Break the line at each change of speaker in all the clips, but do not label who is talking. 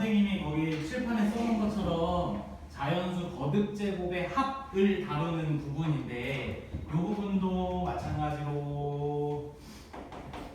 선생님이 거기 칠판에 써놓은 것처럼 자연수 거듭 제곱의 합을 다루는 부분인데 이 부분도 마찬가지로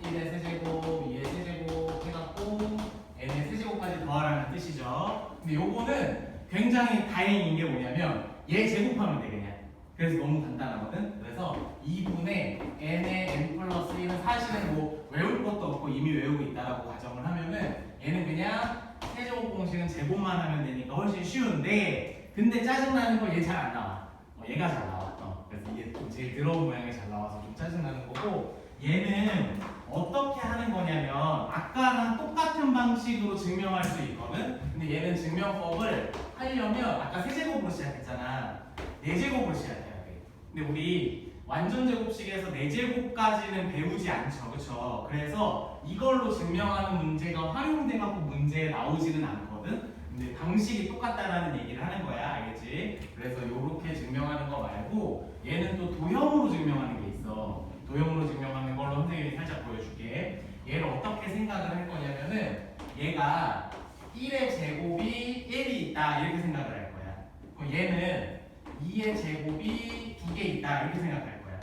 1의 세제곱, 2의 세제곱 해갖고 n의 세제곱까지 더하라는 뜻이죠. 근데 요거는 굉장히 다행인 게 뭐냐면 얘 제곱하면 돼 그냥. 그래서 너무 간단하거든. 그래서 2분의 n의 n 플러스 1은 사실은 뭐 외울 것도 없고 이미 외우고 있다라고 가정을 하면은 얘는 그냥 세제곱 공식은 제곱만 하면 되니까 훨씬 쉬운데, 근데 짜증나는 거 얘 잘 안 나와. 얘가 잘 나와. 그래서 이게 좀 제일 더러운 모양이 잘 나와서 좀 짜증나는 거고, 얘는 어떻게 하는 거냐면 아까랑 똑같은 방식으로 증명할 수 있거든. 근데 얘는 증명법을 하려면 아까 세제곱으로 시작했잖아. 4제곱으로 시작해야 돼. 근데 우리 완전 제곱식에서 4제곱까지는 배우지 않죠, 그렇죠? 그래서 이걸로 증명하는 문제가 활용돼갖고 문제에 나오지는 않거든. 근데 방식이 똑같다라는 얘기를 하는 거야, 알겠지? 그래서 이렇게 증명하는 거 말고 얘는 또 도형으로 증명하는 게 있어. 도형으로 증명하는 걸로 선생님이 살짝 보여줄게. 얘를 어떻게 생각을 할 거냐면은 얘가 1의 제곱이 1이 있다 이렇게 생각을 할 거야. 그럼 얘는 2의 제곱이 2개 있다 이렇게 생각할 거야.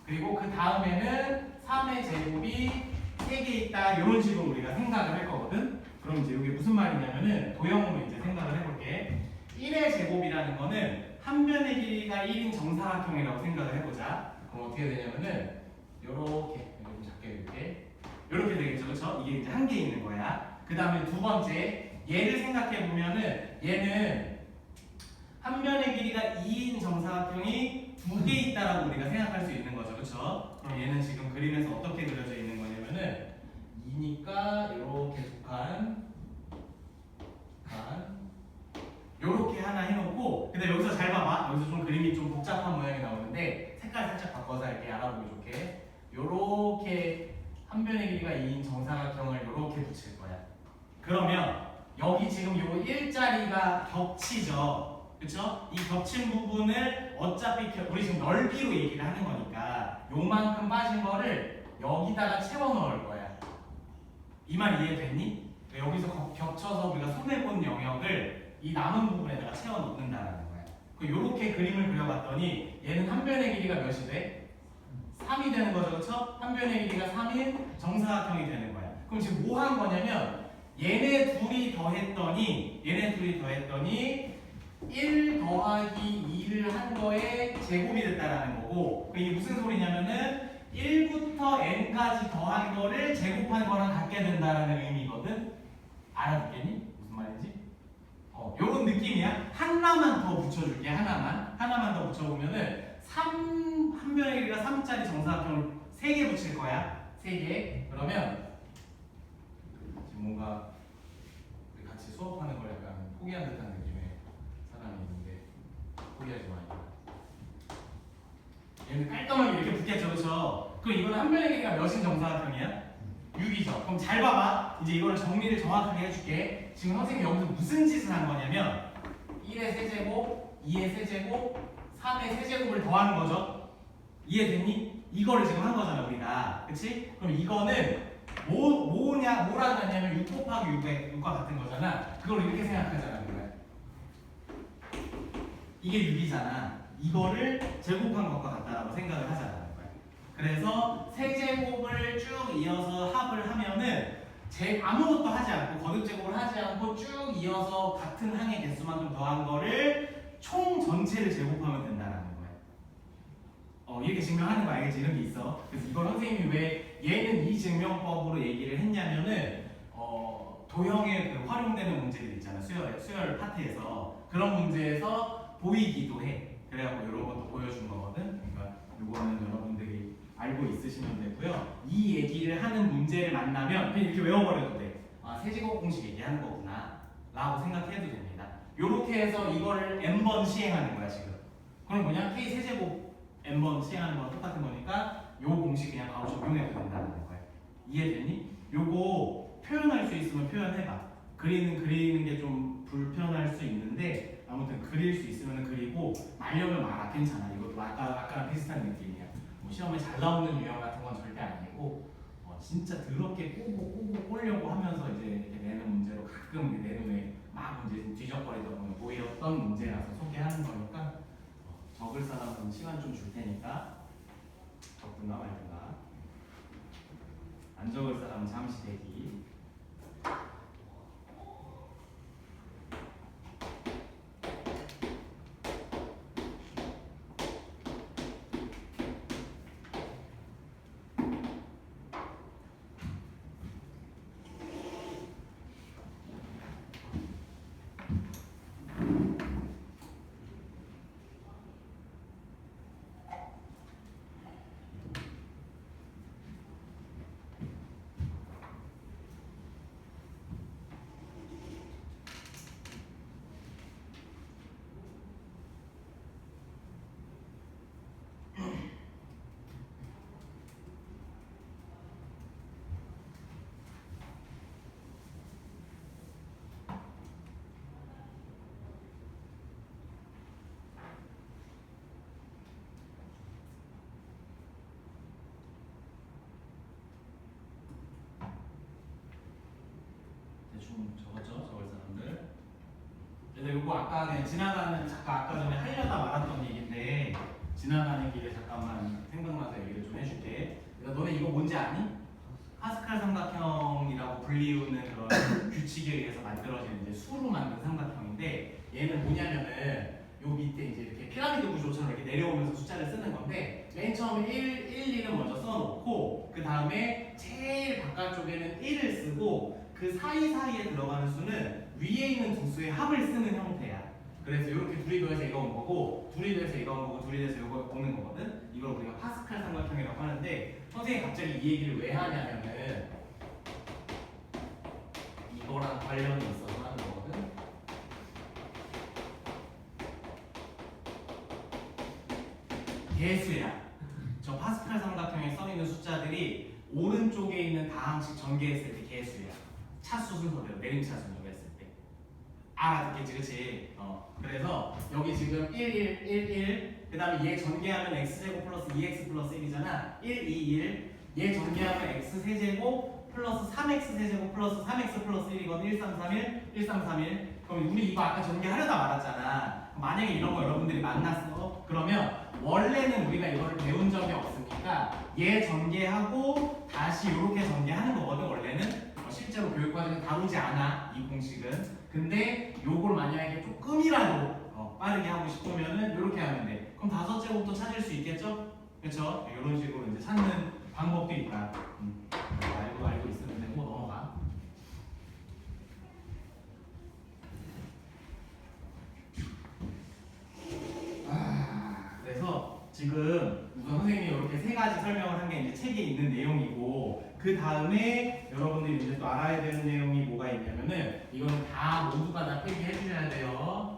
그리고 그 다음에는 3의 제곱이 3개 있다 이런 식으로 우리가 생각을 할 거거든. 그럼 이제 이게 무슨 말이냐면은 도형으로 이제 생각을 해볼게. 1의 제곱이라는 거는 한 변의 길이가 1인 정사각형이라고 생각을 해보자. 그럼 어떻게 되냐면은 요렇게 좀 작게 이렇게 요렇게 되겠죠, 그렇죠? 이게 이제 한 개 있는 거야. 그 다음에 두 번째 얘를 생각해 보면은 얘는 한 변의 길이가 2인 정사각형이 2개 있다라고 우리가 생각할 수 있는 거죠, 그렇죠? 그럼 얘는 지금 그림에서 어떻게 그려져 있는 거냐면은 2니까 요렇게 두 칸, 요렇게 하나 해놓고, 근데 여기서 잘 봐봐. 여기서 좀 그림이 좀 복잡한 모양이 나오는데 색깔 살짝 바꿔서 할게. 알아보기 좋게. 요렇게 한 변의 길이가 2인 정사각형을 요렇게 붙일 거야. 그러면 여기 지금 요 1자리가 겹치죠. 그쵸? 이 겹친 부분을 어차피 우리 지금 넓이로 얘기를 하는 거니까 요만큼 빠진 거를 여기다가 채워 넣을 거야. 이 말 이해됐니? 여기서 겹쳐서 우리가 손해본 영역을 이 남은 부분에다가 채워 넣는다라는 거야. 요렇게 그림을 그려봤더니 얘는 한 변의 길이가 몇이 돼? 3이 되는 거죠, 그쵸? 한 변의 길이가 3인 정사각형이 되는 거야. 그럼 지금 뭐 한 거냐면 얘네 둘이 더했더니 1 더하기 2를 한 거에 제곱이 됐다라는 거고, 이게 무슨 소리냐면은 1부터 n까지 더한 거를 제곱한 거랑 같게 된다라는 의미거든. 알아듣겠니? 무슨 말인지? 요런 느낌이야. 하나만 더 붙여줄게. 하나만 더 붙여보면은 한 변의 길이가 3짜리 정사각형을 3개 붙일 거야. 3개. 그러면 지금 뭔가 우리 같이 수업하는 걸 약간 포기한 듯한 느낌의 사람이 있는데 포기하지 마요. 얘는 깔끔하게 이렇게 붙겠죠, 그렇죠? 그럼 이거는 한 변의 길이가 몇인 정사각형이야? 6이죠. 그럼 잘 봐봐. 이제 이거를 정리를 정확하게 해줄게. 지금 선생님이 여기서 무슨 짓을 한 거냐면 1의 세제곱, 2의 세제곱, 3의 세제곱을 더하는 거죠. 이해됐니? 이거를 지금 한 거잖아 우리가. 그치? 그럼 이거는 뭐라고 하냐면 6 곱하기 6과 같은 거잖아. 그걸 이렇게 생각하잖아 우리가. 이게 6이잖아. 이거를 제곱한 것과 같다라고 생각을 하잖아. 그래서 세제곱을 쭉 이어서 합을 하면은 아무것도 하지 않고 거듭 제곱을 하지 않고 쭉 이어서 같은 항의 개수만큼 더한 거를 총 전체를 제곱하면 된다라는 거예요. 이렇게 증명하는 거 알겠지? 이런 게 있어. 그래서 이걸 선생님이 왜 얘는 이 증명법으로 얘기를 했냐면은 도형에 그 활용되는 문제들 있잖아. 수열 파트에서 그런 문제에서 보이기도 해. 그래갖고 이런 것도 보여준 거거든. 그러니까 이거는 여러분들이 알고 있으시면 되고요. 이 얘기를 하는 문제를 만나면 그냥 이렇게 외워버려도 돼. 세제곱 공식 얘기하는 거구나 라고 생각해도 됩니다. 이렇게 해서 이거를 n번 시행하는 거야 지금. 그럼 뭐냐? k 세제곱 n번 시행하는 거랑 똑같은 거니까 요 공식 그냥 바로 적용해도 된다는 거야. 이해됐니? 요거 표현할 수 있으면 표현해봐. 그리는 게 좀 불편할 수 있는데 아무튼 그릴 수 있으면 그리고 말려면 말아. 괜찮아. 이것도 아까랑 비슷한 느낌이야. 시험에 잘 나오는 유형 같은 건 절대 아니고 진짜 더럽게 꼬고 꼬려고 하면서 이제 이렇게 내는 문제로 가끔 내 눈에 막 이제 뒤적거리다 보면 보였던 문제라서 소개하는 거니까 적을 사람은 시간 좀 줄 테니까 적든가 말든가. 안 적을 사람은 잠시 대기. 대충 적었죠, 적을 사람들. 그래서 이거 아까 그냥 지나가는 잠깐 아까 전에 하려다 말았던 얘기인데 지나가는 길에 잠깐만 생각나서 얘기를 좀 해줄게. 그러니까 너네 이거 뭔지 아니? 파스칼 삼각형이라고 불리우는 그런 규칙에 의해서 만들어진 이제 수로 만든 삼각형인데 얘는 뭐냐면은 요 밑에 이제 이렇게 피라미드 구조처럼 이렇게 내려오면서 숫자를 쓰는 건데 맨 처음에 1, 1을 먼저 써놓고 그 다음에 제일 바깥쪽에는 1을 쓰고 그 사이사이에 들어가는 수는 위에 있는 두 수의 합을 쓰는 형태야. 그래서 이렇게 둘이 더해서 이거 온 거고 둘이 더해서 이거 온 거고 둘이 더해서 이거 오는 거거든. 이걸 우리가 파스칼 삼각형이라고 하는데 선생님이 갑자기 이 얘기를 왜 하냐면은 이거랑 관련이 있어서 하는 거거든. 개수야. 저 파스칼 삼각형에 써 있는 숫자들이 오른쪽에 있는 다항식 전개했을 때 개수야. 차수 순서대로 내림차순 정했을 때. 알아듣겠지, 그치? 그래서 여기 지금 1, 1, 1, 1. 그 다음에 얘 전개하면 x제곱 플러스 2x 플러스 1이잖아. 1, 2, 1. 얘 전개하면 x 세제곱 플러스 3x 세제곱 플러스 3x 플러스 1이거든. 1, 3, 3, 1, 1, 3, 3, 1. 그럼 우리 이거 아까 전개하려다 말았잖아. 만약에 이런 거 여러분들이 만났어. 그러면 원래는 우리가 이거를 배운 적이 없으니까 얘 전개하고 다시 이렇게 전개하는 거거든. 원래는 실제로 교육과정에 다루지 않아 이 공식은. 근데 요걸 만약에 조금이라도 빠르게 하고 싶으면은 이렇게 하면 돼. 그럼 5제곱도 찾을 수 있겠죠? 그렇죠? 이런 식으로 이제 찾는 방법도 있다. 알고 있으면 되고 넘어가. 그래서 지금 우선 선생님이 이렇게 세 가지 설명을 한 게 이제 책에 있는 내용이고 그 다음에 여러분들이 이제 또 알아야 되는 내용이 뭐가 있냐면은 이거는 다 모두가 다 필기해 주셔야 돼요.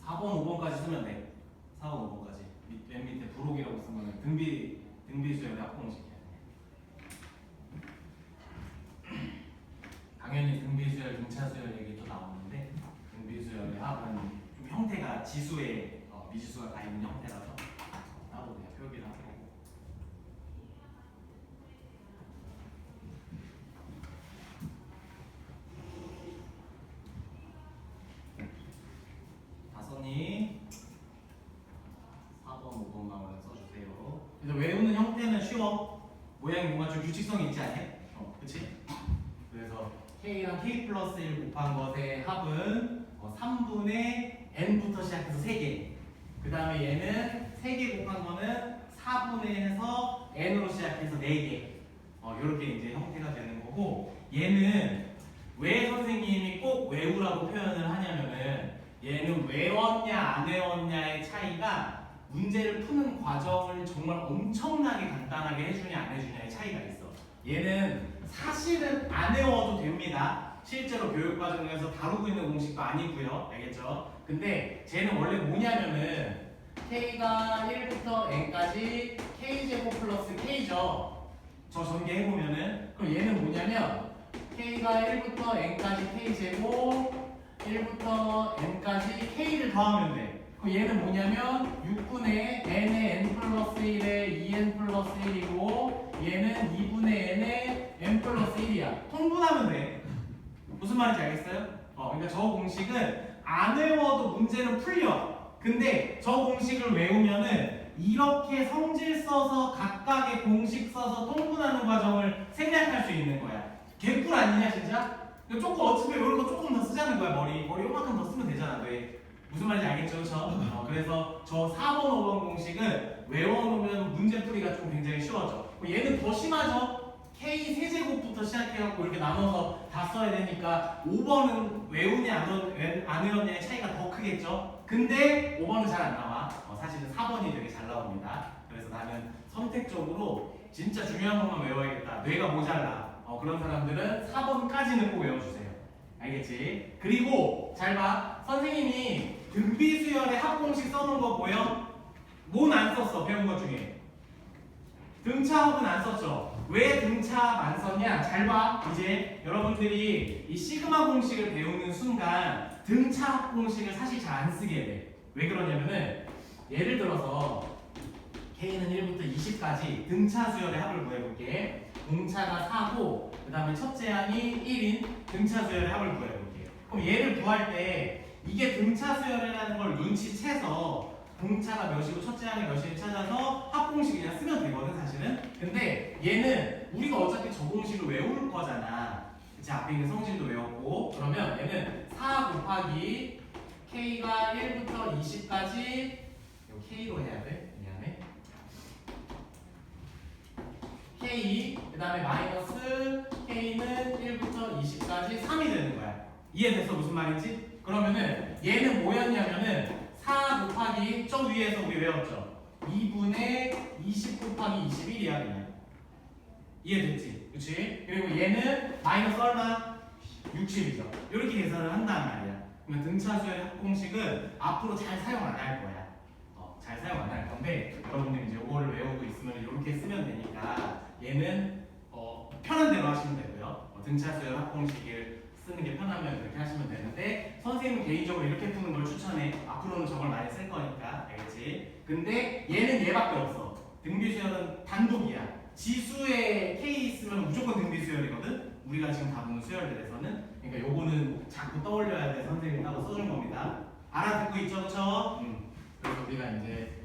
(4번) (5번까지) 쓰면 돼. 4번 (5번까지) 맨 밑에 부록이라고 쓰면 등비수열의 합공식이야. 당연히 등비수열, 등차수열 얘기 또 나오는데 등비수열의 합은 좀 형태가 지수에 미지수가 가 있는 형태라서 따로 그냥 표기를 하는 거고. 다섯이 4번, 5번만 얼른 써주세요. 그래서 외우는 형태는 쉬워. 모양이 뭔가 좀 규칙성이 있지 않냐? 그치? 그래서 K랑 K 플러스 1 곱한 것의 합은 3분의 N부터 시작해서 3개. 그 다음에 얘는 3개 곱한 거는 4분의 해서 N으로 시작해서 4개. 이렇게 이제 형태가 되는 거고, 얘는 왜 선생님이 꼭 외우라고 표현을 하냐면은 얘는 외웠냐 안 외웠냐의 차이가 문제를 푸는 과정을 정말 엄청나게 간단하게 해주냐 안 해주냐의 차이가 있어. 얘는 사실은 안 외워도 됩니다. 실제로 교육 과정에서 다루고 있는 공식도 아니고요. 알겠죠? 근데 쟤는 원래 뭐냐면은 K가 1부터 N까지 K제곱 플러스 K죠. 저 전개해보면은 그럼 얘는 뭐냐면 K가 1부터 N까지 K제곱 1부터 N까지 K를 더하면 돼. 그럼 얘는 뭐냐면 6분의 N의 N 플러스 1의 2N 플러스 1이고 얘는 2분의 N의 N 플러스 1이야. 통분하면 돼. 무슨 말인지 알겠어요? 그러니까 저 공식은 안 외워도 문제는 풀려. 근데 저 공식을 외우면은 이렇게 성질 써서 각각의 공식 써서 통분하는 과정을 생략할 수 있는 거야. 개꿀 아니냐 진짜? 조금 어차피 이런 거 조금 더 쓰자는 거야. 머리 요만큼 더 쓰면 되잖아. 왜? 무슨 말인지 알겠죠? 그쵸? 그래서 저 4번, 5번 공식은 외워놓으면 문제풀이가 좀 굉장히 쉬워져. 얘는 더 심하죠? K 세제곱부터 시작해갖고 이렇게 나눠서 다 써야 되니까 5번은 외우냐 안 외웠냐의 차이가 더 크겠죠? 근데 5번은 잘 안 나와. 사실은 4번이 되게 잘 나옵니다. 그래서 나는 선택적으로 진짜 중요한 것만 외워야겠다. 뇌가 모자라. 그런 사람들은 4번까지는 꼭 외워주세요. 알겠지? 그리고 잘 봐. 선생님이 등비수열의 합공식 써놓은 거 보여? 뭔 안 썼어? 배운 것 중에. 등차합은 안 썼죠? 왜 등차합 안 썼냐? 잘 봐. 이제 여러분들이 이 시그마 공식을 배우는 순간 등차합 공식을 사실 잘 안 쓰게 돼. 왜 그러냐면은 예를 들어서 K는 1부터 20까지 등차 수열의 합을 구해볼게. 공차가 4고 그 다음에 첫째 항이 1인 등차 수열의 합을 구해볼게. 그럼 얘를 구할 때 이게 등차 수열이라는 걸 눈치채서 공차가 몇이고 첫째 항이 몇인지 찾아서 합공식 그냥 쓰면 되거든 사실은. 근데 얘는 우리가 어차피 저 공식을 외울 거잖아. 그치? 앞에 있는 성질도 외웠고 그러면 얘는 4 곱하기 K가 1부터 20까지 이거 K로 해야 돼. 미안해. K 그 다음에 마이너스 K는 1부터 20까지 3이 되는 거야. 이해됐어? 무슨 말인지? 그러면은 얘는 뭐였냐면은 4 곱하기 저 위에서 우리 외웠죠? 2분의 20 곱하기 21이야 그냥. 이해됐지? 그치? 그리고 얘는 마이너스 얼마? 60이죠. 이렇게 계산을 한단 말이야. 그러면 등차수열의 합공식은 앞으로 잘 사용 안 할 거야. 잘 사용 안 할 건데 여러분들 이제 이거를 외우고 있으면 이렇게 쓰면 되니까 얘는 편한 대로 하시면 되고요. 등차수열 합공식을 쓰는 게 편하면 그렇게 하시면 되는데 선생님은 개인적으로 이렇게 푸는 걸 추천해. 앞으로는 저걸 많이 쓸 거니까 알겠지? 근데 얘는 얘밖에 없어. 등비수열은 단독이야. 지수에 K 있으면 무조건 등비수열이거든? 우리가 지금 다루는 수열들에서는. 그러니까 요거는 자꾸 떠올려야 돼. 선생님이 따로 써준 겁니다. 알아듣고 있죠? 그쵸? 그래서 우리가 이제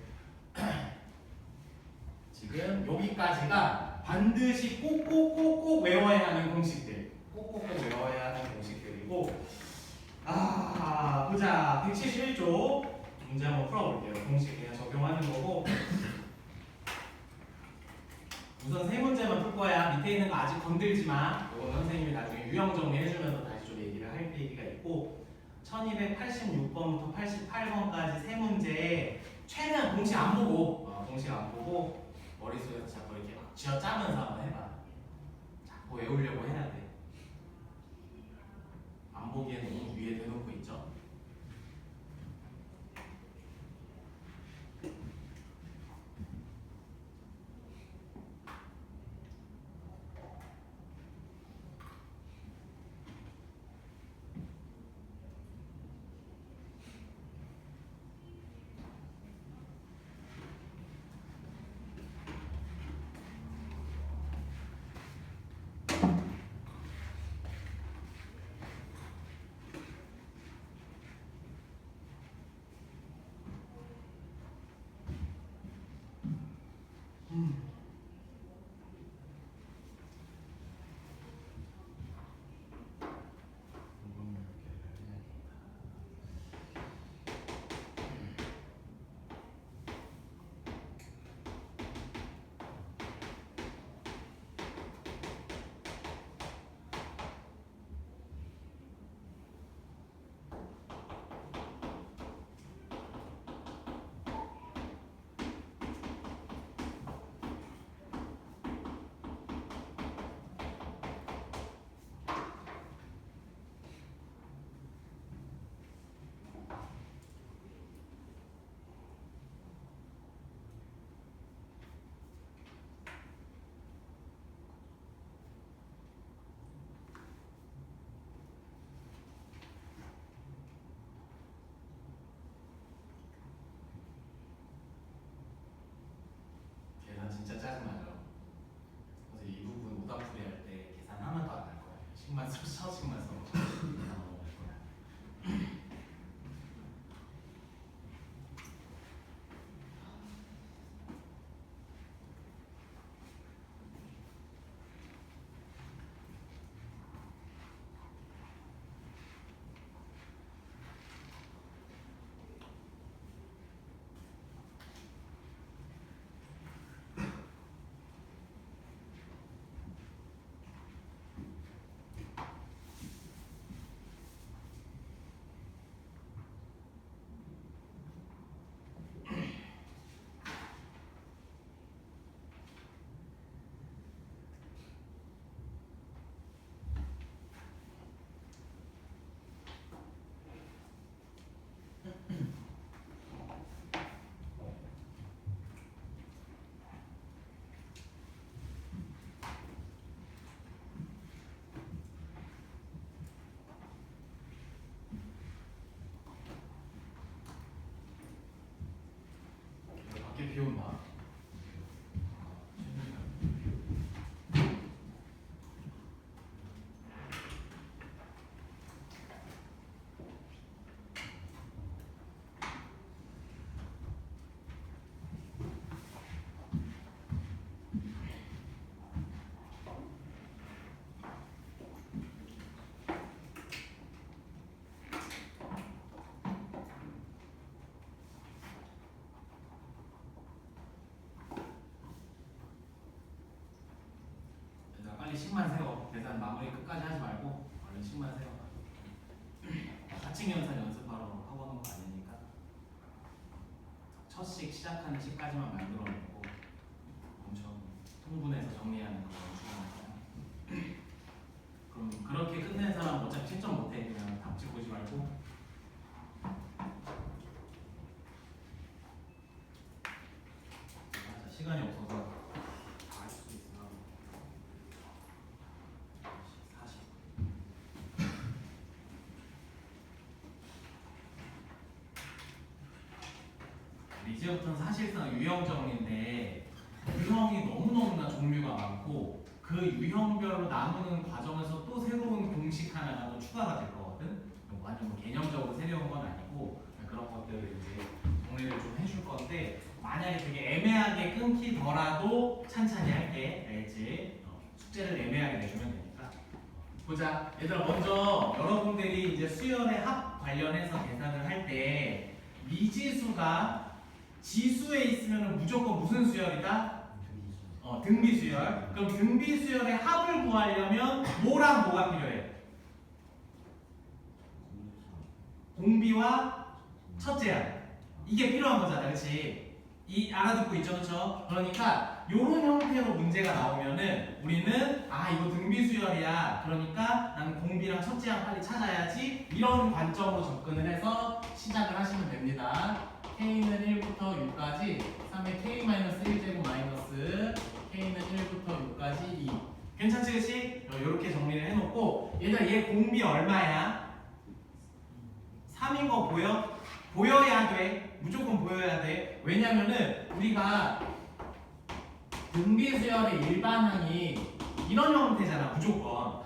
지금 여기까지가 반드시 꼭꼭꼭꼭 외워야 하는 공식들. 꼭꼭꼭 외워야 하는 공식들이고 보자. 171조 문제 한번 풀어볼게요. 공식 그냥 적용하는 거고 우선 세 문제만 풀 거야. 밑에 있는 거 아직 건들지 마. 이거는 선생님이 나중에 유형 정리해주면서 다시 좀 얘기를 할 얘기가 있고 1286번부터 88번까지 세 문제 최대한 공식 안 보고 머릿속에서 자꾸 이렇게 막 쥐어짜면서 한번 해봐. 자꾸 외우려고 해야 돼. 안 보기에는 너무 위에 대놓고 있죠. 진짜 짜증나죠. 그래서 이 부분 오답풀이 할 때 계산 하나도 안 할 거예요. 식만 써, 식만 써. 밖에 비 온다. 빨리 식만 세워. 계산 마무리 끝까지 하지 말고 얼른 식만 세워. 사칙연산 연습하러 학원 온 거 아니니까 첫 식 시작하는 식까지만 만들어 놓고 엄청 통분해서 정리하는 그런 중요하니까. 그럼 그렇게 끝낸 사람 어차피 채점 못해. 그냥 답지 보지 말고. 맞아, 시간이 없어서. 이제부터는 사실상 유형 정리인데 유형이 너무너무나 종류가 많고 그 유형별로 나누는 과정에서 또 새로운 공식 하나가 또 추가가 될 거거든. 완전 뭐 개념적으로 새로운 건 아니고 그런 것들을 이제 정리를 좀 해줄 건데 만약에 되게 애매하게 끊기더라도 찬찬히 할게. 알겠지? 숙제를 애매하게 내주면 되니까. 보자. 얘들아, 먼저 여러분들이 이제 수열의 합 관련해서 계산을 할 때 미지수가 지수에 있으면 무조건 무슨 수열이다? 등비수열. 그럼 등비수열의 합을 구하려면 뭐랑 뭐가 필요해? 공비와 첫째야. 이게 필요한 거잖아, 그렇지? 이 알아듣고 있죠, 그렇죠? 그러니까 이런 형태로 문제가 나오면은 우리는 이거 등비수열이야. 그러니까 나는 공비랑 첫째랑 빨리 찾아야지. 이런 관점으로 접근을 해서 시작을 하시면 됩니다. K는 1부터 6까지 3의 K-1제곱 마이너스 K는 1부터 6까지 2. 괜찮지, 그치? 이렇게 정리를 해놓고 얘들아, 얘 공비 얼마야? 3인 거 보여? 보여야 돼. 무조건 보여야 돼. 왜냐면은 우리가 등비수열의 일반항이 이런 형태잖아.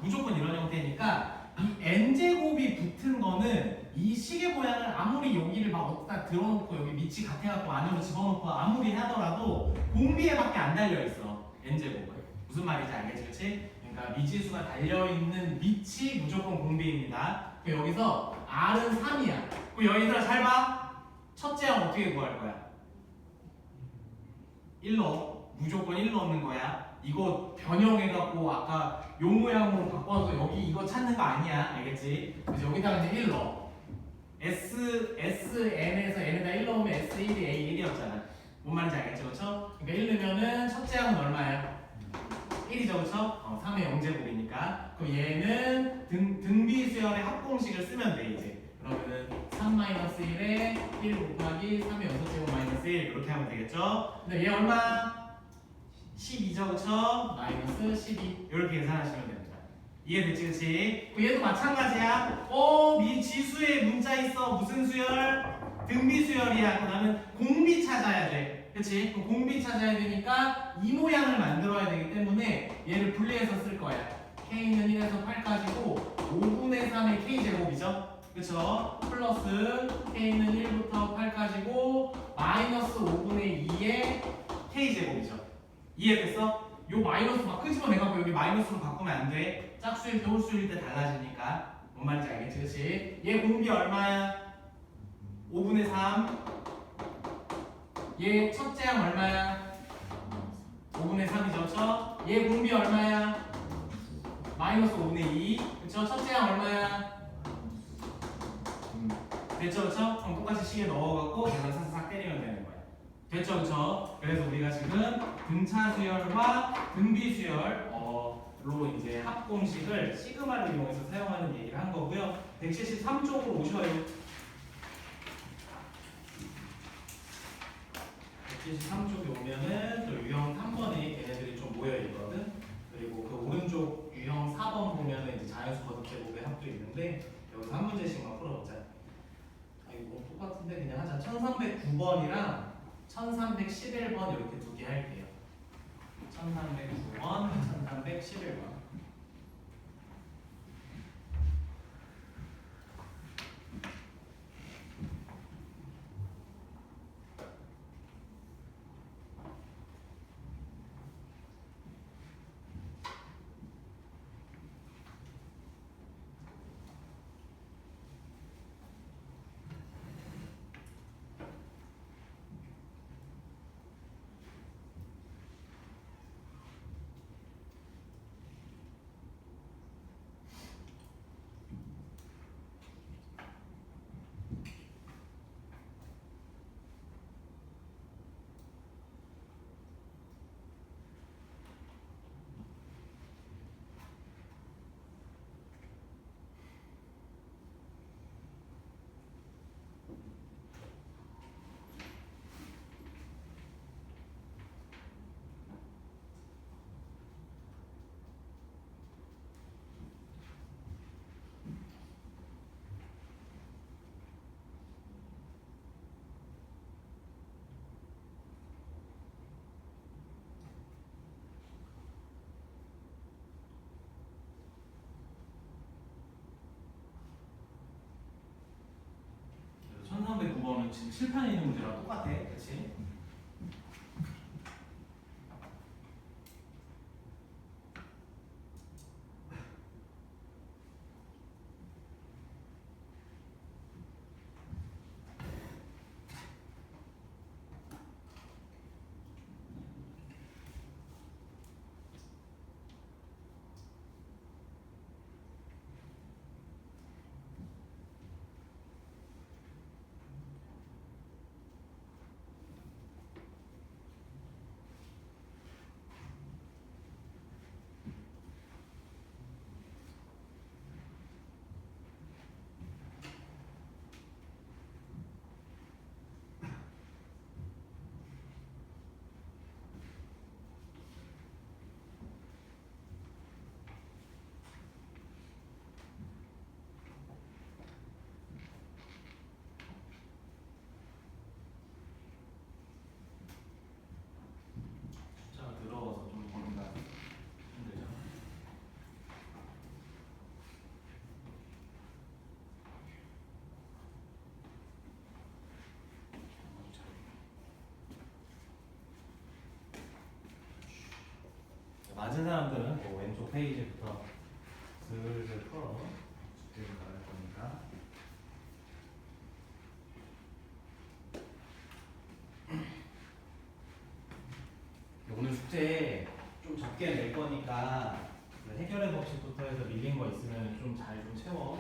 무조건 이런 형태니까 이 n제곱이 붙은 거는 이 식의 모양을 아무리 여기를 막 어디다 들어놓고 여기 밑이 같아갖고 안으로 집어넣고 아무리 하더라도 공비에밖에 안 달려있어. n제곱은 무슨 말인지 알겠지, 그치? 그러니까 미지수가 달려있는 밑이 무조건 공비입니다. 여기서 r은 3이야. 여기들아 잘 봐. 첫째항 어떻게 구할 거야? 1로 무조건 1 넣는 거야. 이거 변형해갖고 아까 요 모양으로 바꿔서 여기 이거 찾는 거 아니야. 알겠지? 그래서 여기다가 이제 1 넣어. SN에서 N에다 1 넣으면 S1이 A1이었잖아. 뭔 말인지 알겠죠? 그쵸? 그러니까 1 넣으면은 첫째 항은 얼마야? 1이죠, 그쵸? 3의 0제곱이니까. 그럼 얘는 등비수열의 합공식을 쓰면 돼, 이제. 그러면은 3-1에 1 곱하기 3의 6제곱 마이너스 1 이렇게 하면 되겠죠? 근데 얘 얼마? 12죠, 그쵸? 마이너스 12 이렇게 계산하시면 됩니다. 이해됐지, 그치? 얘도 마찬가지야. 미지수에 문자 있어. 무슨 수열? 등비수열이야. 그러면 공비 찾아야 돼. 그치? 그럼 공비 찾아야 되니까 이 모양을 만들어야 되기 때문에 얘를 분리해서 쓸 거야. K는 1에서 8까지고 5분의 3의 K제곱이죠? 그쵸? 플러스 K는 1부터 8까지고 마이너스 5분의 2의 K제곱이죠. 이해됐어? 요 마이너스 막 끄집어내갖고 여기 마이너스로 바꾸면 안 돼. 짝수일 때 홀수일 때 달라지니까. 뭔 말인지 알겠지? 그치? 얘 공비 얼마야? 5분의 3. 얘 첫째 항 얼마야? 5분의 3이죠, 그쵸? 얘 공비 얼마야? 마이너스 5분의 2. 그쵸? 첫째 항 얼마야? 됐죠, 그쵸? 그럼 똑같이 식에 넣어갖고 계산 싹싹 때리면 되는 거야. 됐죠, 그쵸? 그래서 우리가 지금 등차 수열과 등비 수열로 이제 합 공식을 시그마를 이용해서 사용하는 얘기를 한 거고요. 173쪽으로 오셔요. 173쪽에 오면은 또 유형 3번에 걔네들이 좀 모여 있거든. 그리고 그 오른쪽 유형 4번 보면은 이제 자연수 거듭 제곱의 합도 있는데 여기서 한 문제씩만 풀어보자. 아 이거 뭐 똑같은데 그냥 하자. 1309번이랑 1311번 이렇게 두 개 할게요. 1309번, 1311번. 그래서 1309번은 지금 칠판에 있는 문제랑 똑같아. 그치? 숫자가 들어와서 좀 보는다 힘들죠? 맞은 사람들은 그 왼쪽 페이지부터 슬슬 풀어 숙제를 나갈 거니까. 오늘 숙제 좀 적게 낼 거니까 그 해결의 법칙부터 해서 밀린 거 있으면 좀 잘 좀 채워.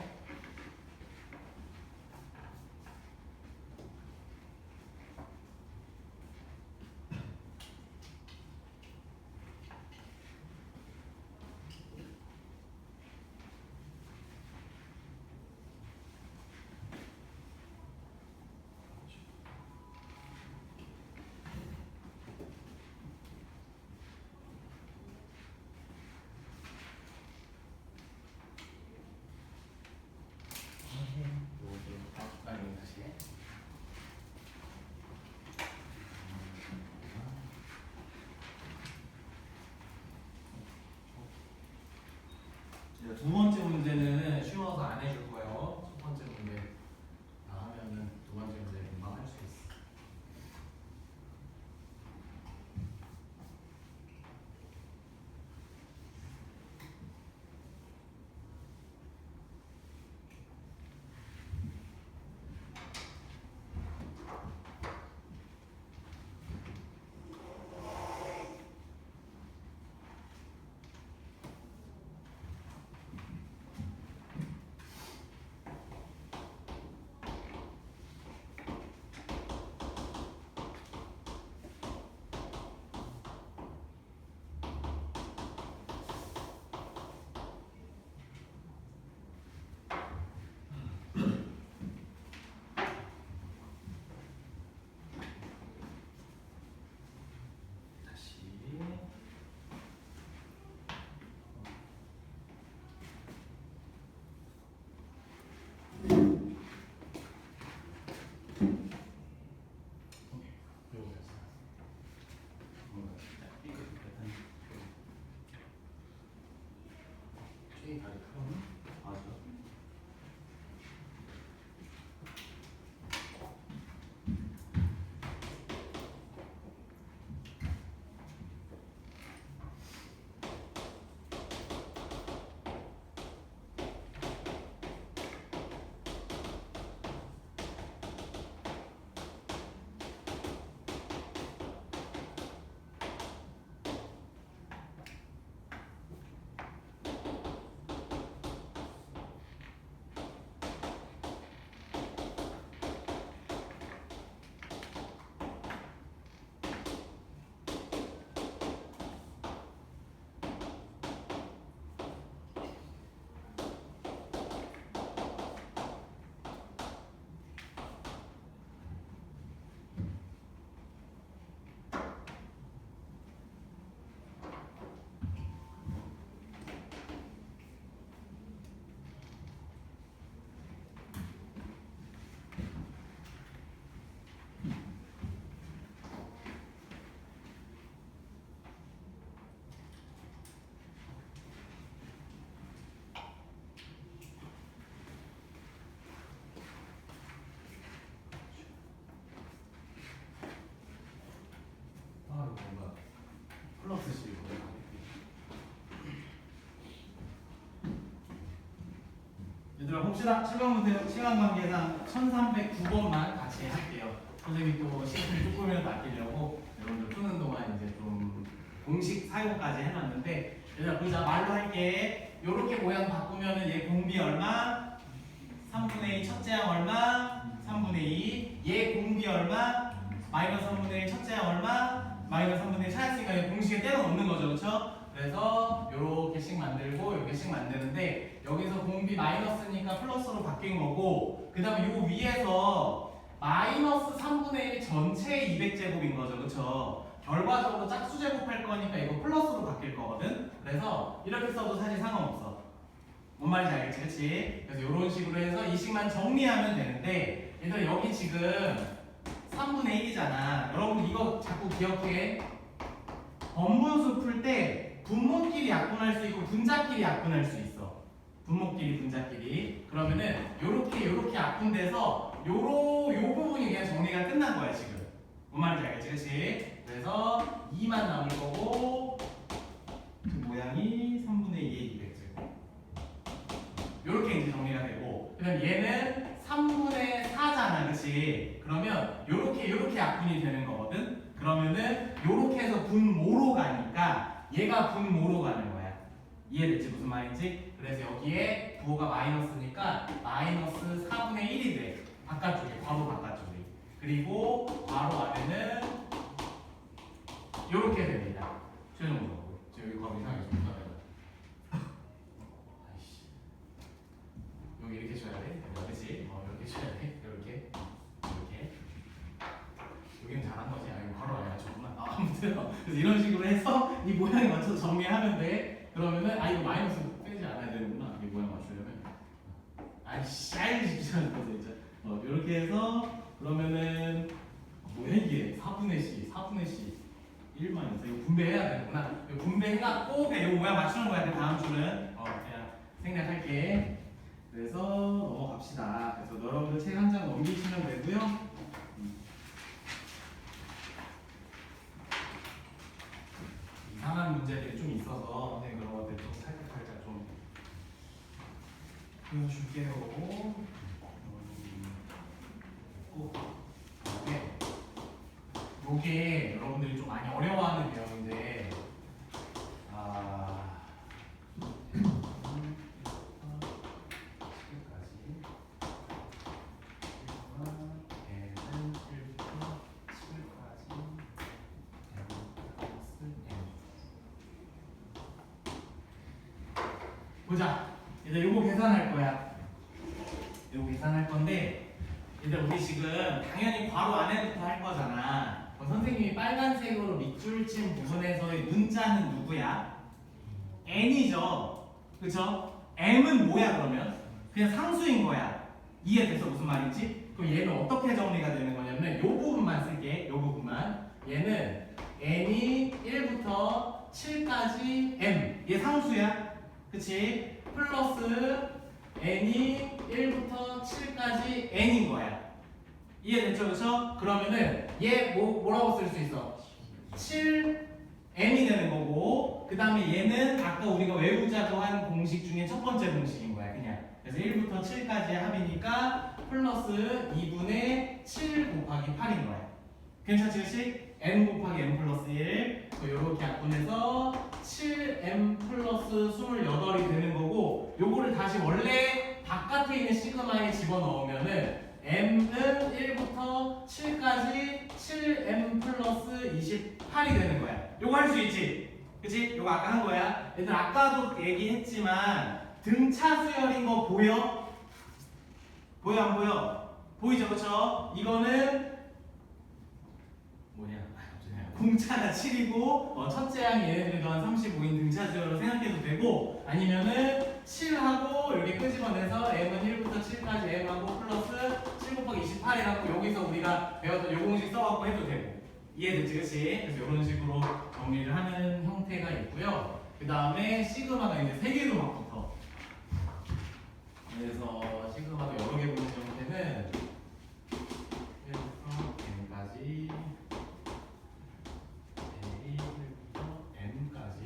얘들아 봅시다. 시간 관계상 1309번만 같이 할게요. 선생님이 또 시간을 조금이라도 아끼려고 여러분들 푸는 동안 이제 좀 공식 사용까지 해놨는데 얘들아 보자. 말로 할게. 요렇게 모양 바꾸면은 얘 공비 얼마? 3분의 2 첫째 항 얼마? 3분의 2. 얘 공비 얼마? 마이너스 3분의 1 첫째 항 얼마? 마이너스 3분의 1 찾았으니까 얘 공식에 때려 넣는 거죠. 그쵸? 그래서 요렇게씩 만들고 요렇게씩 만드는데 여기서 공비 마이너스니까 플러스로 바뀐 거고 그 다음에 요 위에서 마이너스 3분의 1 전체 200제곱인 거죠. 그쵸? 결과적으로 짝수 제곱할 거니까 이거 플러스로 바뀔 거거든. 그래서 이렇게 써도 사실 상관없어. 뭔 말인지 알겠지? 그치? 그래서 이런 식으로 해서 이 식만 정리하면 되는데 얘들아 여기 지금 3분의 1이잖아. 여러분 이거 자꾸 기억해. 번분수 풀 때 분모끼리 약분할 수 있고 분자끼리 약분할 수 있어. 분모끼리 분자끼리. 그러면은 요렇게 약분돼서 요 부분이 그냥 정리가 끝난 거야 지금. 뭔 말인지 알겠지? 그치? 그래서 2만 남을 거고 그 모양이 3분의 2의 200제곱. 요렇게 이제 정리가 되고 그다음 얘는 3분의 4잖아. 그치? 그러면 요렇게 약분이 되는 거거든. 그러면은 요렇게 해서 분모로 가니까 얘가 분모로 가는 거야. 이해됐지? 무슨 말인지? 그래서 여기에 부호가 마이너스니까 마이너스 4분의 1이 돼. 바깥쪽에, 괄호 바깥쪽에. 그리고 괄호 안에는 요렇게 됩니다. 최종적으로. 지금 여기 괄호 이상하게 좀 써요. 아이씨. 여기 이렇게 쳐야 돼? 그렇지? 이렇게 쳐야 돼? 이렇게. 여기는 잘한 거지. 아, 이거 바로 알아야겠구나. 아무튼 그래서 이런 식으로 해서 이 모양에 맞춰서 정리하면 돼. 그러면은 이거 마이너스 빼지 않아야 되는구나. 이 모양 맞추려면. 아이씨, 귀찮은 거지 진짜. 이렇게 해서 그러면은 뭐야 이게 4분의 C 1 마이너스 이거 분배해야 되는구나. 이거 분배해갖고 그냥 이거 모양 맞추는 거야. 그 다음 주는 그냥 생략할게. 그래서 넘어갑시다. 그래서 여러분들 책 한 장 넘기시면 되고요. 이상한 문제들이 좀 있어서 그런 것들 좀 살짝 좀 보여줄게요. 요게 여러분들이 좀 많이 어려워하는 내용인데 보자. 이제 요거 계산할 거야. 요거 계산할 건데 이제 우리 지금 당연히 괄호 안에부터 할 거잖아. 그럼 선생님이 빨간색으로 밑줄 친 부분에서의 문자는 누구야? n이죠. 그쵸? m은 뭐야 그러면? 그냥 상수인 거야. 이해돼서 무슨 말인지? 그럼 얘는 어떻게 정리가 되는 거냐면 요 부분만 쓸게. 요 부분만. 얘는 n이 1부터 7까지 m. 얘 상수야. 그치? 플러스 n이 1부터 7까지 n인 거야. 이해됐죠? 그쵸? 그러면은 얘 뭐라고 쓸 수 있어? 7m이 되는 거고 그 다음에 얘는 아까 우리가 외우자고 한 공식 중에 첫 번째 공식인 거야. 그냥. 그래서 1부터 7까지의 합이니까 플러스 2분의 7 곱하기 8인 거야. 괜찮지? 그치? m 곱하기 m 플러스 1 요렇게 약분해서 7m 플러스 28이 되는 거고 요거를 다시 원래 바깥에 있는 시그마에 집어넣으면은 m은 1부터 7까지 7m 플러스 28이 되는 거야. 요거 할 수 있지? 그치? 요거 아까 한 거야. 얘들 아까도 얘기했지만 등차 수열인 거 보여? 보여 안 보여? 보이죠? 그쵸? 이거는 뭐냐? 공차가 7이고 첫째 항이 얘네들이 더한 35인 등차 수열로 생각해도 되고 아니면은 7하고 이렇게 끄집어내서 m은 1부터 7까지 m하고 플러스 7 곱하기 28이라고 여기서 우리가 배웠던 요 공식 써갖고 해도 되고 이해됐지? 그치? 그래서 이런 식으로 정리를 하는 형태가 있고요. 그 다음에 시그마가 이제 3개로 막 붙어. 그래서 시그마도 여러 개 붙는 형태는 1부터 n까지 M까지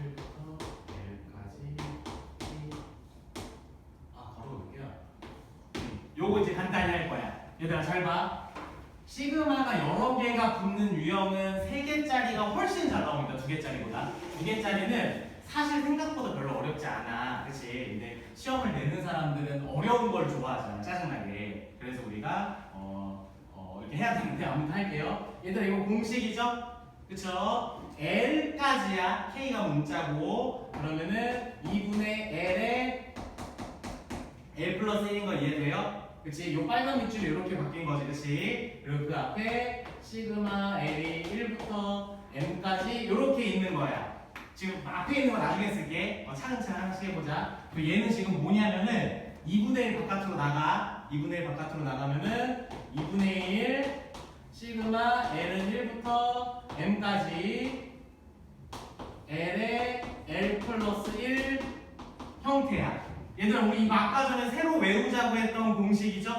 1부터 L까지 요거 이제 간단히 할 거야. 얘들아 잘 봐. 시그마가 여러 개가 붙는 유형은 3개짜리가 훨씬 잘 나옵니다. 2개짜리보다. 2개짜리는 사실 생각보다 별로 어렵지 않아. 그치? 근데 시험을 내는 사람들은 어려운 걸 좋아하잖아. 짜증나게. 그래서 우리가 이렇게 해야 되는데 아무튼 할게요. 얘들아 이거 공식이죠? 그쵸? L까지야. K가 문자고 그러면은 2분의 L에 L 플러스 1인 거 이해돼요? 그치? 요 빨간 밑줄이 이렇게 바뀐 거지, 그치? 그리고 그 앞에 시그마 L이 1부터 M까지 이렇게 있는 거야. 지금 앞에 있는 거 나중에 쓸게. 차근차근 하나씩 해보자. 그 얘는 지금 뭐냐면은 2분의 1 바깥으로 나가. 2분의 1 바깥으로 나가면은 2분의 1 시그마 L은 1부터 M까지 L의 L 플러스 1 형태야. 얘들아 우리 이거 아까 전에 새로 외우자고 했던 공식이죠?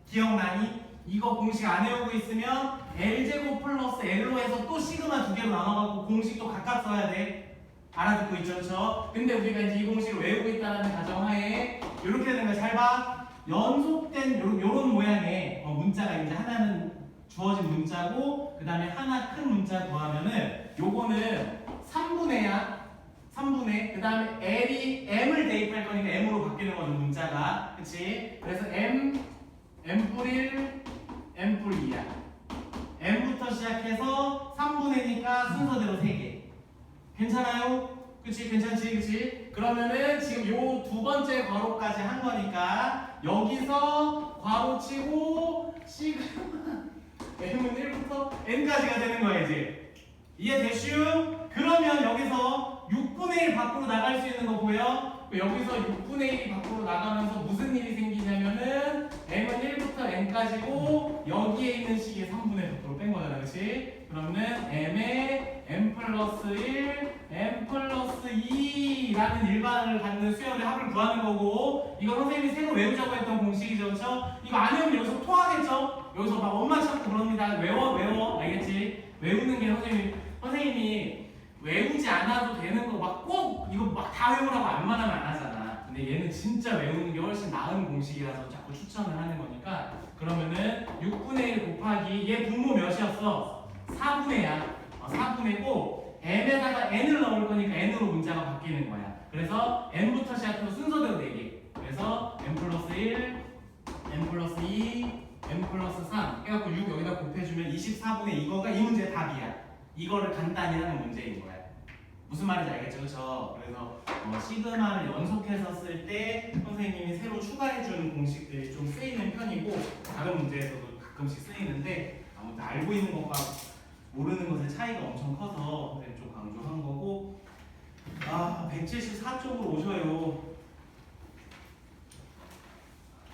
기억나니? 이거 공식 안 외우고 있으면 L제곱 플러스 L로 해서 또 시그마 2개로 나눠갖고 공식도 각각 써야 돼. 알아듣고 있죠? 그쵸? 근데 우리가 이제 이 공식을 외우고 있다는 가정하에 이렇게 되는 거야. 잘 봐. 연속된 요런 모양의 문자가 이제 하나는 주어진 문자고 그 다음에 하나 큰 문자 더하면은 요거는 3분의야. 3분의 그 다음에 L이 M을 대입할 거니까 M으로 바뀌는 거죠 문자가. 그치? 그래서 M 뿔 1, M 뿔 2야. M부터 시작해서 3분의니까 순서대로 3개. 괜찮아요? 그치? 괜찮지? 그치? 그러면은 지금 요 두 번째 괄호까지 한 거니까 여기서 괄호 치고 시그마 M은 1부터 N까지가 되는 거야 이제. 이해되슈? 그러면 여기서 6분의 1 밖으로 나갈 수 있는 거 보여? 여기서 6분의 1이 밖으로 나가면서 무슨 일이 생기냐면은 M은 1부터 N까지고 여기에 있는 식이 3분의 100% 뺀 거잖아, 그치? 그러면은 M에 M 플러스 1, M 플러스 2라는 일반을 갖는 수열의 합을 구하는 거고 이거 선생님이 새로 외우자고 했던 공식이죠, 그쵸? 이거 안 외우면 여기서 토하겠죠? 여기서 막 엄마 찾고 그럽니다. 외워, 알겠지? 외우는 게 선생님이 외우지 않아도 되는 거 막 꼭 이거 막 다 외우라고 안만하면 안 하잖아. 근데 얘는 진짜 외우는 게 훨씬 나은 공식이라서 자꾸 추천을 하는 거니까 그러면은 6분의 1 곱하기 얘 분모 몇이었어? 4분의야. 4분의고 M에다가 N을 넣을 거니까 N으로 문자가 바뀌는 거야. 그래서 N부터 시작해서 순서대로 4개. 그래서 M 플러스 1, M 플러스 2, M 플러스 3 해갖고 6 여기다 곱해주면 24분의 이거가 이 문제의 답이야. 이거를 간단히 하는 문제인 거야. 무슨 말인지 알겠죠? 그쵸? 그래서 시그마를 연속해서 쓸 때 선생님이 새로 추가해주는 공식들이 좀 쓰이는 편이고 다른 문제에서도 가끔씩 쓰이는데 아무튼 알고 있는 것과 모르는 것의 차이가 엄청 커서 선생님 좀 강조한 거고 174쪽으로 오셔요.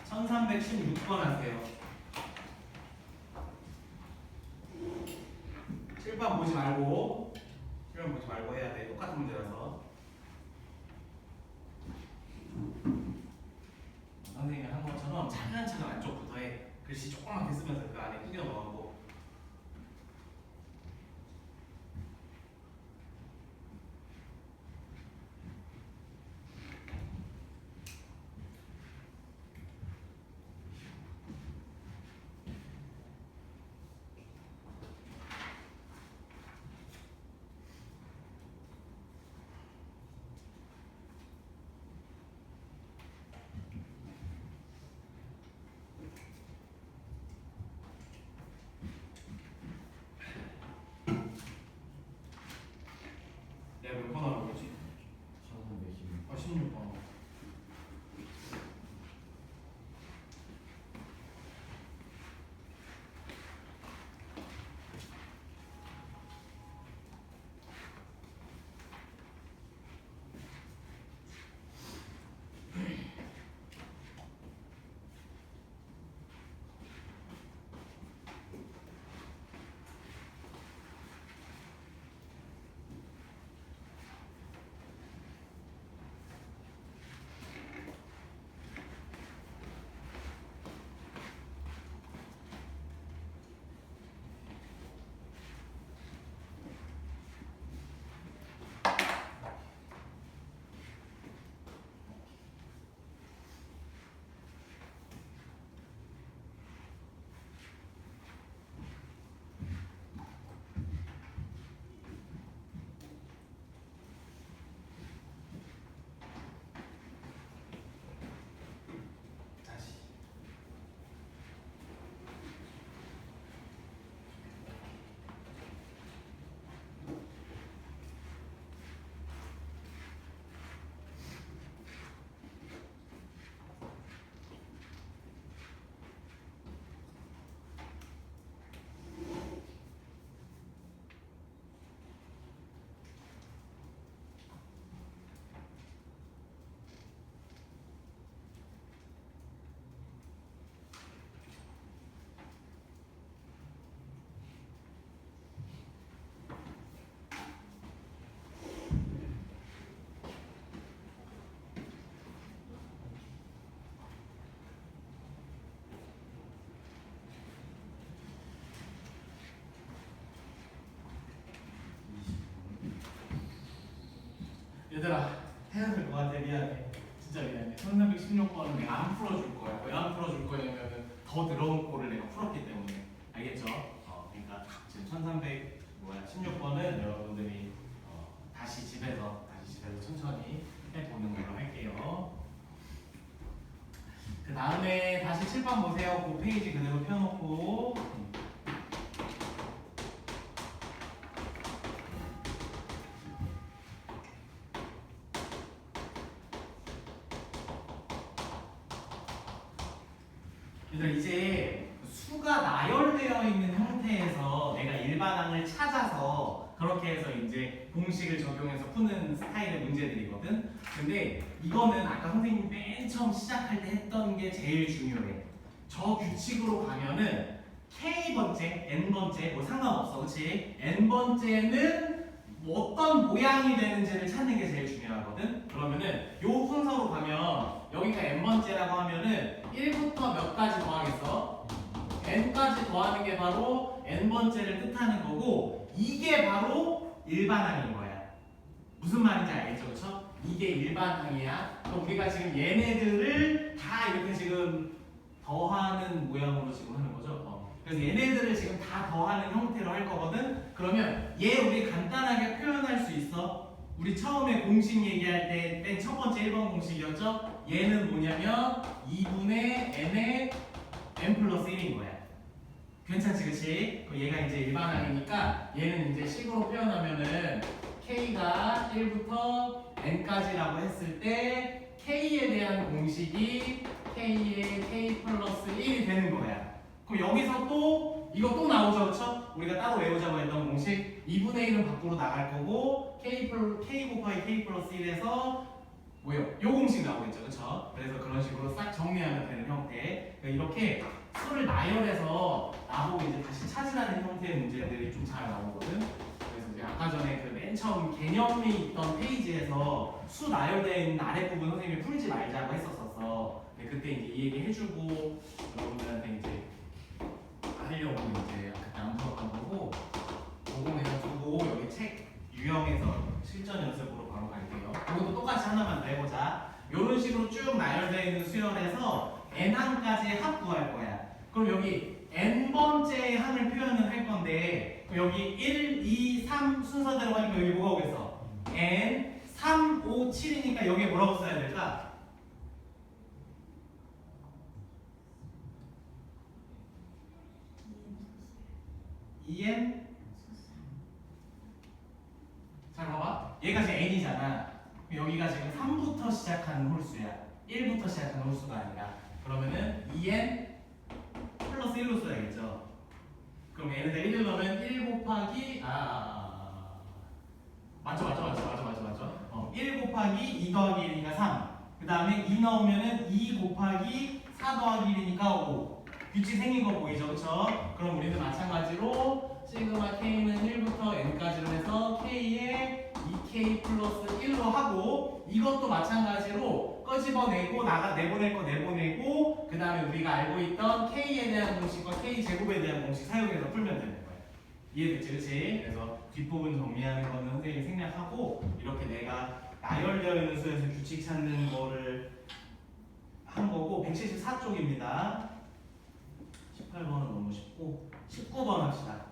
1316번 하세요. 칠판 보지 말고 해야 돼. 똑같은 문제라서. 선생님이 한 것처럼 차근차근 안쪽부터 해. 글씨 조그맣게 쓰면서 그 안에 꾸겨 넣어놓고. 얘들아 해야 될 것 같아. 미안해. 진짜 미안해. 1316번은 내가 안 풀어줄 거야. 왜 안 풀어줄 거냐면은 더 들어온 거를 내가 풀었기 때문에. 알겠죠? 그러니까 지금 16번은 여러분들이 다시 집에서 천천히 해보는 걸로 할게요. 그 다음에 다시 칠판 보세요. 그 페이지 그대로 펴놓고. 그래서 이제 수가 나열되어 있는 형태에서 내가 일반항을 찾아서 그렇게 해서 이제 공식을 적용해서 푸는 스타일의 문제들이거든. 근데 이거는 아까 선생님이 맨 처음 시작할 때 했던 게 제일 중요해. 저 규칙으로 가면은 K번째, N번째 뭐 상관없어. 그치? N번째는 어떤 모양이 되는지를 찾는 게 제일 중요하거든. 그러면은 요 순서로 가면 여기가 N번째라고 하면은 1부터 몇 가지 더하겠어? N까지 더하는 게 바로 N번째를 뜻하는 거고, 이게 바로 일반항인 거야. 무슨 말인지 알겠죠? 그쵸? 이게 일반항이야. 그럼 우리가 지금 얘네들을 다 이렇게 지금 더하는 모양으로 지금 하는 거죠. 그래서 얘네들을 지금 다 더하는 형태로 할 거거든. 그러면 얘 우리 간단하게 표현할 수 있어. 우리 처음에 공식 얘기할 때 뺀 첫 번째 1번 공식이었죠. 얘는 뭐냐면 2분의 n의 n 플러스 1인 거야. 괜찮지, 그치? 얘가 이제 일반항이니까 얘는 이제 식으로 표현하면은 k가 1부터 n까지라고 했을 때 k에 대한 공식이 k의 k 플러스 1이 되는 거야. 그럼 여기서 또 이거 또 나오죠, 그렇죠? 우리가 따로 외우자고 했던 공식 2분의 1은 밖으로 나갈 거고 k 곱하기 k 플러스 1에서 뭐요? 요 공식 나오겠죠, 그렇죠? 그래서 그런 식으로 싹 정리하면 되는 형태. 그러니까 이렇게 수를 나열해서 나보고 이제 다시 찾으라는 형태의 문제들이 좀 잘 나오거든. 그래서 이제 아까 전에 그 맨 처음 개념이 있던 페이지에서 수 나열되어 있는 아랫부분 선생님이 풀지 말자고 했었었어. 근데 그때 이제 이 얘기 해주고 여러분들한테 이제 하려고 이제 그때 안 풀었던 거고, 녹음해가지고 여기 책 유형에서 실전 연습으로 바로 갈게요. 이것도 똑같이 하나만 더 해보자. 이런 식으로 쭉 나열되어 있는 수열에서 n항까지 합 구할 거야. 그럼 여기 n번째 항을 표현을 할 건데, 그럼 여기 1, 2, 3 순서대로 하니까 여기 뭐가 오겠어? n, 3, 5, 7이니까 여기에 뭐라고 써야 될까? 2n. 잘 봐봐. 얘가 지금 n이잖아. 여기가 지금 3부터 시작하는 홀수야. 1부터 시작하는 홀수가 아니라. 그러면은 2n 플러스 1로 써야겠죠. 그럼 n에다 1을 넣으면 1 곱하기 맞죠. 1 곱하기 2 더하기 1이니까 3. 그 다음에 2 넣으면은 2 곱하기 4 더하기 1이니까 5. 규칙 생긴 거 보이죠, 그쵸? 그럼 우리는 마찬가지로 시그마 k는 1부터 n까지로 해서 k에 2k 플러스 1로 하고, 이것도 마찬가지로 끄집어내고 내보낼 거 내보내고, 그 다음에 우리가 알고 있던 k에 대한 공식과 k 제곱에 대한 공식 사용해서 풀면 되는 거예요. 이해됐지, 그치? 그래서 뒷부분 정리하는 거는 선생님이 생략하고, 이렇게 내가 나열되어 있는 수에서 규칙 찾는 거를 한 거고, 174쪽입니다. 18번은 너무 쉽고 19번 합시다.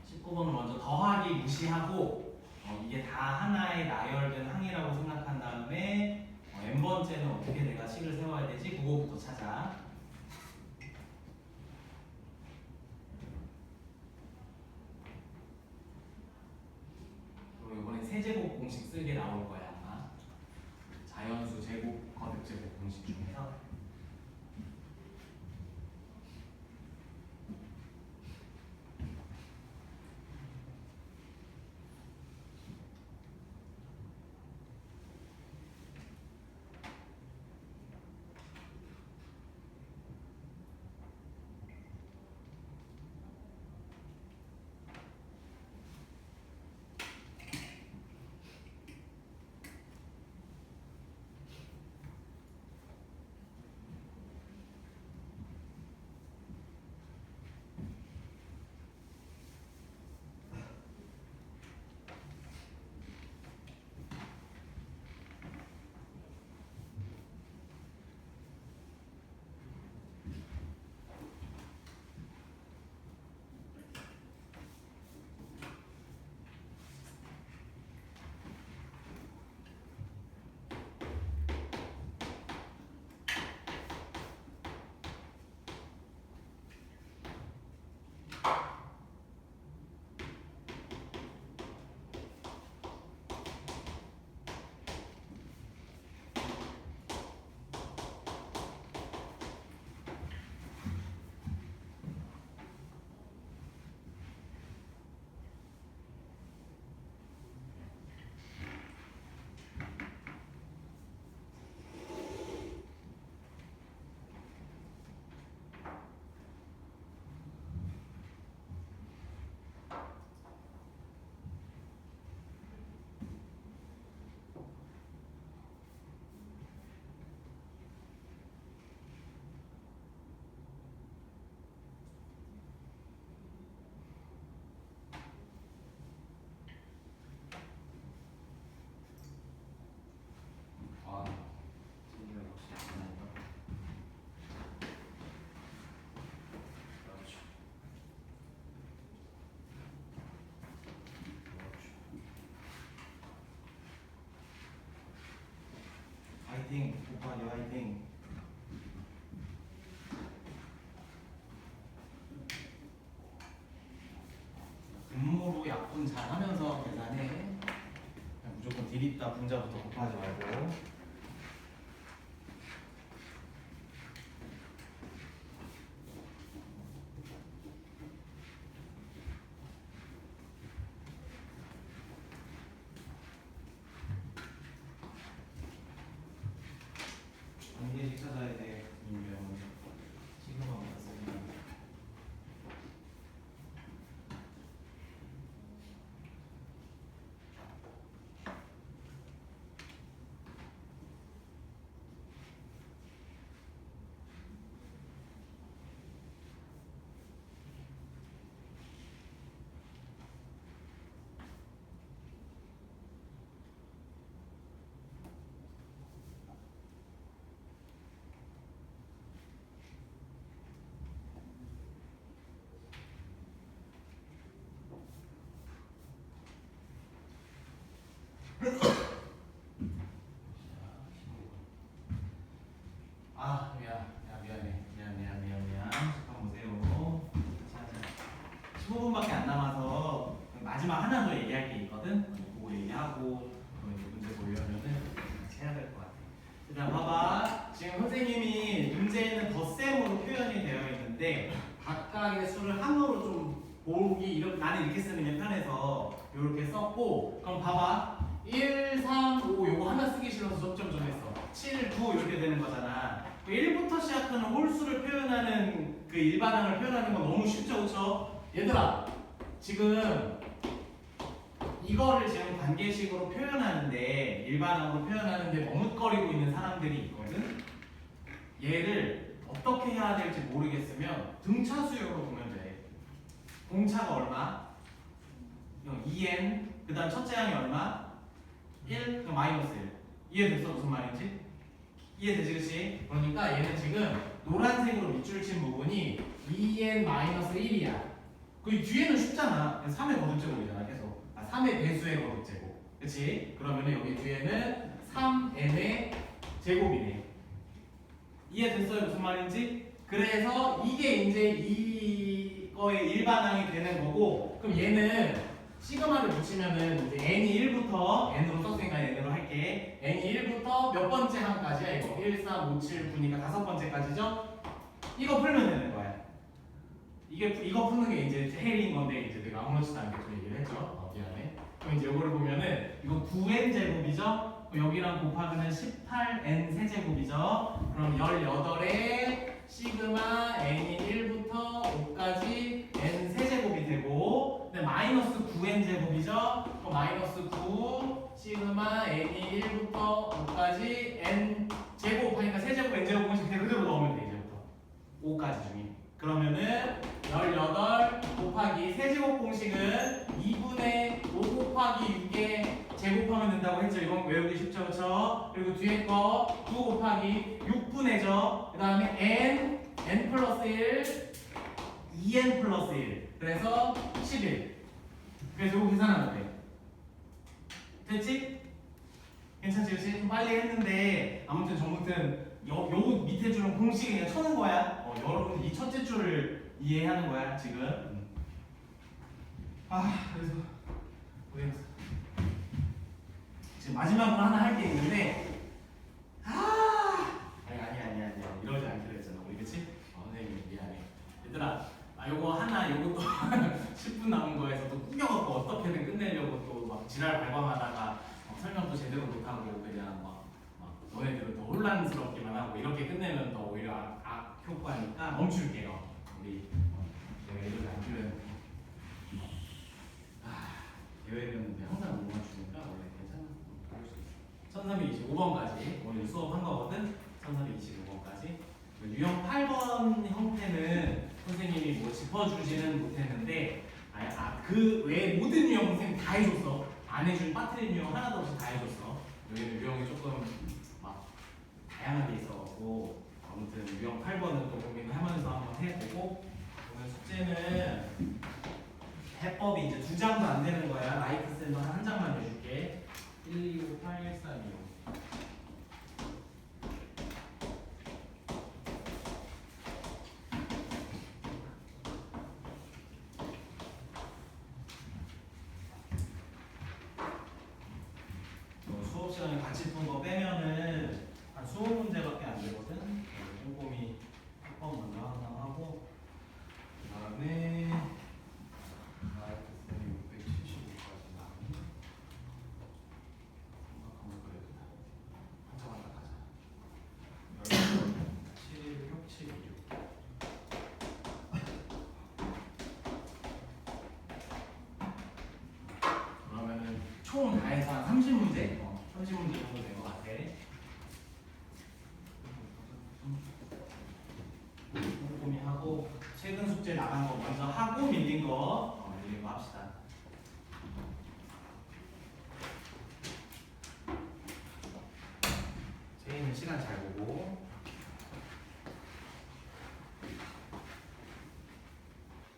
19번은 먼저 더하기 무시하고 이게 다 하나의 나열된 항이라고 생각한 다음에 n번째는 어떻게 내가 식을 세워야 되지? 그거부터 찾아. 그리고 이번엔 세제곱 공식 쓸게 나올 거야 아마. 자연수 제곱, 거듭 제곱 공식 중에서. 공부하기 화이팅. 분모로 약분 잘 하면서 계산해. 그냥 무조건 디귿자 분자부터 곱하지 말고. 관계식 찾아야 돼. 민규형은 시그마 맞았습니다. 아 미안. 잠깐 보세요. 자, 15분밖에 안 남아서 마지막 하나 더 얘기할 게 있거든. 그거 얘기하고 그럼 이제 문제 보려면은 같이 해야 될 것 같아. 일단 봐봐. 지금 선생님이 문제에는 덧셈으로 표현이 되어 있는데 각각의 수를 항으로 좀 보기 이렇게 나는 이렇게 쓰는 게 편해서 이렇게 썼고 그럼 봐봐. 1, 3, 5 요거 하나 쓰기 싫어서 점점점 했어. 7, 9 이렇게 되는 거잖아. 1부터 시작하는 홀수를 표현하는 그 일반항을 표현하는 건 너무 쉽죠, 그렇죠? 얘들아, 지금 이거를 지금 관계식으로 표현하는데 일반항으로 표현하는데 머뭇거리고 있는 사람들이 있거든. 얘를 어떻게 해야 될지 모르겠으면 등차 수열로 보면 돼. 공차가 얼마? 2n. 그다음 첫째 항이 얼마? 1, 그럼 마이너스 1. 이해됐어? 무슨 말인지? 이해되지, 그치? 그러니까 얘는 지금 노란색으로 밑줄 친 부분이 2n-1이야. 그 뒤에는 쉽잖아. 3의 거듭제곱이잖아, 계속. 3의 배수의 거듭제곱. 그치? 그러면 여기 뒤에는 3n의 제곱이네. 이해됐어요? 무슨 말인지? 그래서 이게 이제 이거의 일반항이 되는 거고, 그럼 얘는 시그마를 붙이면은 이제 n이 1부터 n으로 썼으니까 n으로 할게. n이 1부터 몇 번째 항까지야 이거? 1, 3, 5, 7, 9니까 다섯 번째까지죠? 이거 풀면 되는 거야. 이거 푸는 게 이제 헬인 건데 이제 내가 아무렇지도 않게 좀 얘기를 했죠. 미안해. 그럼 이제 이거를 보면은 이거 9n 제곱이죠? 여기랑 곱하면 18n 세제곱이죠? 그럼 18에 시그마 n이 1부터 5까지 n 세제곱이 되고 근데 마이너스 9n 제곱이죠? 그럼 마이너스 9 시그마 n이 1부터 5까지 n 제곱하니까 세제곱 n 제곱 공식 그대로 넣으면 돼 이제부터 5까지 중에 그러면은 18 곱하기 세제곱 공식은 2분의 5 곱하기 6에 제곱하면 된다고 했죠. 이건 외우기 쉽죠, 그렇죠? 그리고 뒤에 거 9 곱하기 6분의죠. 그 다음에 n 플러스 1, 2n 플러스 1. 그래서 11. 그래서 이거 계산하면 돼. 됐지? 괜찮지, 그렇지? 좀 빨리 했는데 아무튼 요 밑에 줄은 공식이 그냥 쳐는 거야. 여러분 이 첫째 줄을 이해하는 거야 지금. 그래서 고생했어. 지금 마지막으로 하나 할 게 있는데 아니야 이러지 않기로 했잖아 우리 그치? 선생님 미안해. 얘들아 요거 하나 요것도 10분 남은 거에서 또 꾸겨갖고 어떻게든 끝내려고 또 막 지랄 발광하다가 설명도 제대로 못하고 그냥 막 너네들은 더 혼란스럽기만 하고 이렇게 끝내면 더 오히려 악 효과니까 멈출게요. 우리 내가 이러지 않기로 계획은 항상 못 맞추니까 원래 괜찮아. 볼 수 있어. 1325번까지 오늘 수업한 거거든. 1325번까지 유형 8번 형태는 선생님이 뭐 짚어주지는 못했는데 그 외에 모든 유형 선생님 다 해줬어. 안 해준 빠뜨린 유형 하나도 없이 다 해줬어. 여기는 유형이 조금 막 다양하게 있어갖고 아무튼 유형 8번은 또 고민하면서 한번 해보고 오늘 숙제는 해법이 이제 2장도 안 되는 거야. 라이트 셀만 한 장만 해줄게. 1, 2, 5, 8, 1, 3, 2, 5 같이 푼 거 빼면은 한 20문제밖에 안 되거든. 꼼꼼히 한 번 먼저 하나 하고 그다음에
쌤이 675까지 나오니?
한번 그려야겠다. 한참 가자. 716, 716. 그러면은 총 다 해서 한 30문제? 30문제 정도 된 것 같아. 꼼꼼히 하고 최근 숙제 나간 거 먼저 하고 밀린 거 합시다. 제이는 시간 잘 보고.